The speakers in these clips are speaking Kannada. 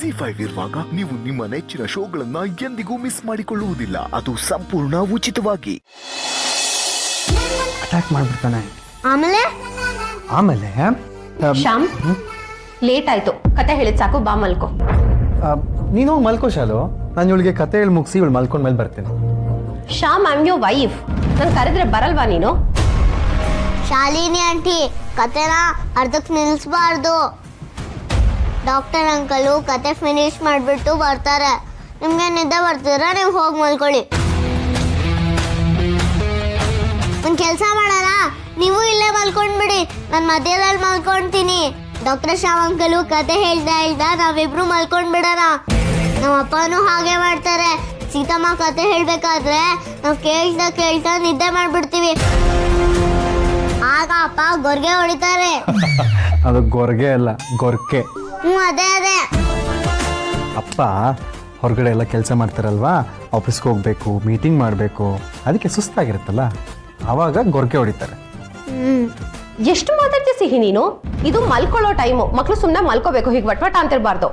ZEE5 ಇರುವಾಗ ನೀವು ನಿಮ್ಮ ನೆಚ್ಚಿನ ಶೋಗಳನ್ನ ಎಂದಿಗೂ ಮಿಸ್ ಮಾಡಿಕೊಳ್ಳುವುದಿಲ್ಲ. ಅದು ಸಂಪೂರ್ಣ ಉಚಿತವಾಗಿ. ಅಟ್ಯಾಕ್ ಮಾಡ್ಬಿಡ್ತಾನೆ. ಆಮೇಲೆ ಆಮೇಲೆ ಶ್ಯಾಮ್ ಲೇಟ್ ಆಯ್ತು, ಕತೆ ಹೇಳಿದ್ ಸಾಕು, ಬಾ ಮಲ್ಕೋ. ನೀನು ಹೋಗಿ ಮಲ್ಕೋ ಶಾಲು. ನಾನು ಇವಳಿಗೆ ಕತೆ ಹೇಳಿ ಮುಗಿಸಿ ಇವಳು ಮಲ್ಕೊಂಡ್ ಮೇಲೆ ಬರ್ತೀನಿ. Shyam, I am your wife. ನಾನು ಕರೆದ್ರೆ ಬರಲ್ವಾ ನೀನು? ಶಾಲಿನಿ ಆಂಟಿ, ಕತೆನ ಅರ್ಧಕ್ಕೆ ನಿಲ್ಲಿಸಬಾರ್ದು. ಡಾಕ್ಟರ್ ಅಂಕಲು ಕತೆ ಫಿನಿಶ್ ಮಾಡಿಬಿಟ್ಟು ಬರ್ತಾರೆ. ನಿಮ್ಗೆ ನಿದ್ದೆ ಬರ್ತೀರಾ, ನೀವು ಹೋಗಿ ಮಲ್ಕೊಳ್ಳಿ. ಒಂದು ಕೆಲಸ ಮಾಡೋಣ, ನೀವು ಇಲ್ಲೇ ಮಲ್ಕೊಂಡ್ಬಿಡಿ, ನಾನು ಮಧ್ಯದಲ್ಲಿ ಮಲ್ಕೊಳ್ತೀನಿ. ಡಾಕ್ಟರ್ ಶ್ಯಾಮ್ ಅಂಕಲು ಕತೆ ಹೇಳ್ದ ನಾವಿಬ್ರು ಮಲ್ಕೊಂಡ್ಬಿಡೋಣ. ನಮ್ಮ ಅಪ್ಪನೂ ಹಾಗೆ ಮಾಡ್ತಾರೆ. ಸೀತಮ್ಮ ಕತೆ ಹೇಳ್ಬೇಕಾದ್ರೆ ನಾವು ಕೇಳ್ತಾ ನಿದ್ದೆ ಮಾಡ್ಬಿಡ್ತೀವಿ. ಆಗ ಅಪ್ಪ ಗೊರ್ಗೆ ಹೊಡಿತಾರೆ. ಅದು ಗೊರ್ಗೆ ಅಲ್ಲ, ಗೊರ್ಕೆ. ಅದೇ ಅಪ್ಪ ಹೊರಗಡೆ ಎಲ್ಲ ಕೆಲಸ ಮಾಡ್ತಾರಲ್ವಾ, ಆಫೀಸ್ಗೆ ಹೋಗ್ಬೇಕು, ಮೀಟಿಂಗ್ ಮಾಡಬೇಕು, ಅದಕ್ಕೆ ಸುಸ್ತಾಗಿರುತ್ತಲ್ಲ, ಆವಾಗ ಗೊರ್ಗೆ ಹೊಡಿತಾರೆ. ಎಷ್ಟು ಮಾತಾಡ್ತೀಯ ಸಿಹಿ ನೀನು? ಇದು ಮಲ್ಕೊಳ್ಳೋ ಟೈಮು, ಮಕ್ಳು ಸುಮ್ಮನೆ ಮಲ್ಕೋಬೇಕು, ಹೀಗೆ ವಟ್ವಟ ಅಂತಿರ್ಬಾರ್ದು.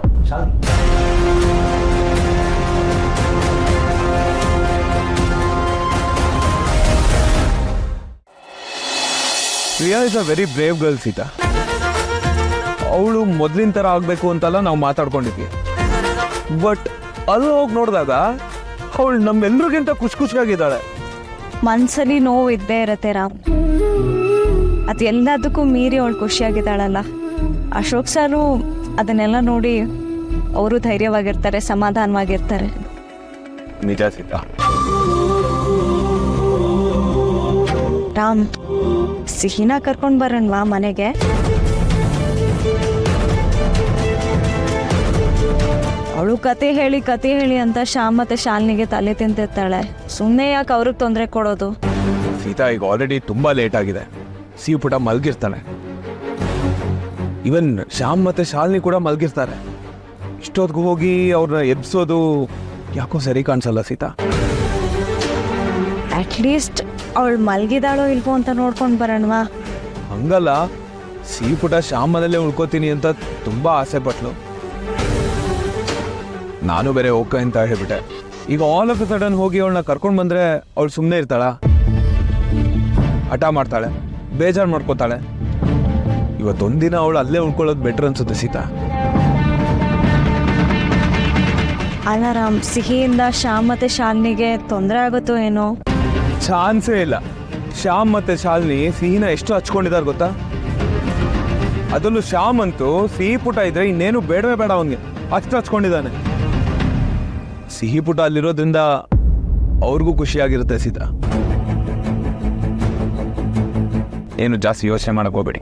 Priya is a very brave girl Sita. ಅವಳು ಮೊದಲಿನ ಥರ ಆಗಬೇಕು ಅಂತೆಲ್ಲ ನಾವು ಮಾತಾಡ್ಕೊಂಡಿದ್ವಿ. ಬಟ್ ಅಲ್ಲಿ ಹೋಗಿ ನೋಡಿದಾಗ ಅವಳು ನಮ್ಮೆಲ್ಲರಿಗಿಂತ ಖುಷಿಯಾಗಿದ್ದಾಳೆ. ಮನ್ಸಲ್ಲಿ ನೋವು ಇದ್ದೇ ಇರತ್ತೆ ರಾಮ್. ಅದು ಎಲ್ಲದಕ್ಕೂ ಮೀರಿ ಅವಳು ಖುಷಿಯಾಗಿದ್ದಾಳಲ್ಲ. ಅಶೋಕ್ ಸಾರು ಅದನ್ನೆಲ್ಲ ನೋಡಿ ಅವರು ಧೈರ್ಯವಾಗಿರ್ತಾರೆ, ಸಮಾಧಾನವಾಗಿರ್ತಾರೆ. ನಿಜ ಸೀತಾ. ರಾಮ್, ಸಿಹಿನ ಕರ್ಕೊಂಡು ಬರೋಣವಾ ಮನೆಗೆ? ಅವಳು ಕತೆ ಹೇಳಿ ಅಂತ ಶ್ಯಾಮ್ ಮತ್ತೆ ಶಾಲಿನಿಗೆ ತಲೆ ತಿಂತಿರ್ತಾಳೆ. ಸುಮ್ಮನೆ ಯಾಕೆ ಅವ್ರಿಗೆ ತೊಂದರೆ ಕೊಡೋದು? ಸೀತಾ, ಈಗ ಆಲ್ರೆಡಿ ತುಂಬಾ ಲೇಟ್ ಆಗಿದೆ. ಪುಟ ಮಲ್ಗಿರ್ತಾನೆ. ಇವನ್ ಶ್ಯಾಮ್ ಮತ್ತೆ ಶಾಲಿನಿ ಕೂಡ ಮಲ್ಗಿರ್ತಾರೆ. ಇಷ್ಟೊತ್ತಿಗೆ ಹೋಗಿ ಅವ್ರನ್ನ ಎಬ್ಸೋದು ಯಾಕೋ ಸರಿ ಕಾಣಿಸಲ್ಲ ಸೀತಾ. ಅಟ್ಲೀಸ್ಟ್ ಅವಳು ಮಲ್ಗಿದಾಳೋ ಇಲ್ವೋ ಅಂತ ನೋಡ್ಕೊಂಡು ಬರೋಣವಾ? ಹಂಗಲ್ಲ, ಪುಟ ಶ್ಯಾಮ್ ಮನೇಲೆ ಉಳ್ಕೋತೀನಿ ಅಂತ ತುಂಬಾ ಆಸೆ ಪಟ್ಲು. ನಾನು ಬೇರೆ ಓಕೆ ಅಂತ ಹೇಳ್ಬಿಟ್ಟೆ. ಈಗ ಆಲ್ ಆಫ್ ಎ ಸಡನ್ ಹೋಗಿ ಅವಳನ್ನ ಕರ್ಕೊಂಡು ಬಂದ್ರೆ ಅವಳು ಸುಮ್ಮನೆ ಇರ್ತಾಳ? ಹಠ ಮಾಡ್ತಾಳೆ, ಬೇಜಾರು ಮಾಡ್ಕೋತಾಳೆ. ಇವತ್ತೊಂದಿನ ಅವಳು ಅಲ್ಲೇ ಉಳ್ಕೊಳ್ಳೋದು ಬೆಟರ್ ಅನ್ಸುತ್ತೆ ಸೀತಾ. ಅಲ್ಲ ರಾಮ್, ಸಿಹಿಯಿಂದ ಶ್ಯಾಮ್ ಮತ್ತೆ ಶಾಲಿನಿಗೆ ತೊಂದರೆ ಆಗುತ್ತೋ ಏನೋ? ಚಾನ್ಸೇ ಇಲ್ಲ. ಶ್ಯಾಮ್ ಮತ್ತೆ ಶಾಲಿನಿ ಸಿಹಿನ ಎಷ್ಟು ಹಚ್ಕೊಂಡಿದ್ದಾರೆ ಗೊತ್ತಾ? ಅದರಲ್ಲೂ ಶ್ಯಾಮ್ ಅಂತೂ ಸಿಹಿ ಪುಟ ಇದ್ರೆ ಇನ್ನೇನು ಬೇಡವೇ ಬೇಡ ಅವನಿಗೆ, ಅಷ್ಟು ಹಚ್ಕೊಂಡಿದ್ದಾನೆ. ಸಿಹಿ ಪುಟ ಅಲ್ಲಿರೋದ್ರಿಂದ ಅವ್ರಿಗೂ ಖುಷಿಯಾಗಿರುತ್ತೆ ಸೀತಾ. ಏನು ಜಾಸ್ತಿ ಯೋಚನೆ ಮಾಡಕ್ ಹೋಗ್ಬೇಡಿ.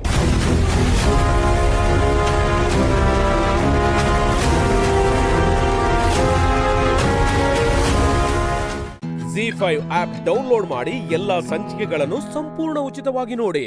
ZEE5 ಆಪ್ ಡೌನ್ಲೋಡ್ ಮಾಡಿ ಎಲ್ಲಾ ಸಂಚಿಕೆಗಳನ್ನು ಸಂಪೂರ್ಣ ಉಚಿತವಾಗಿ ನೋಡಿ.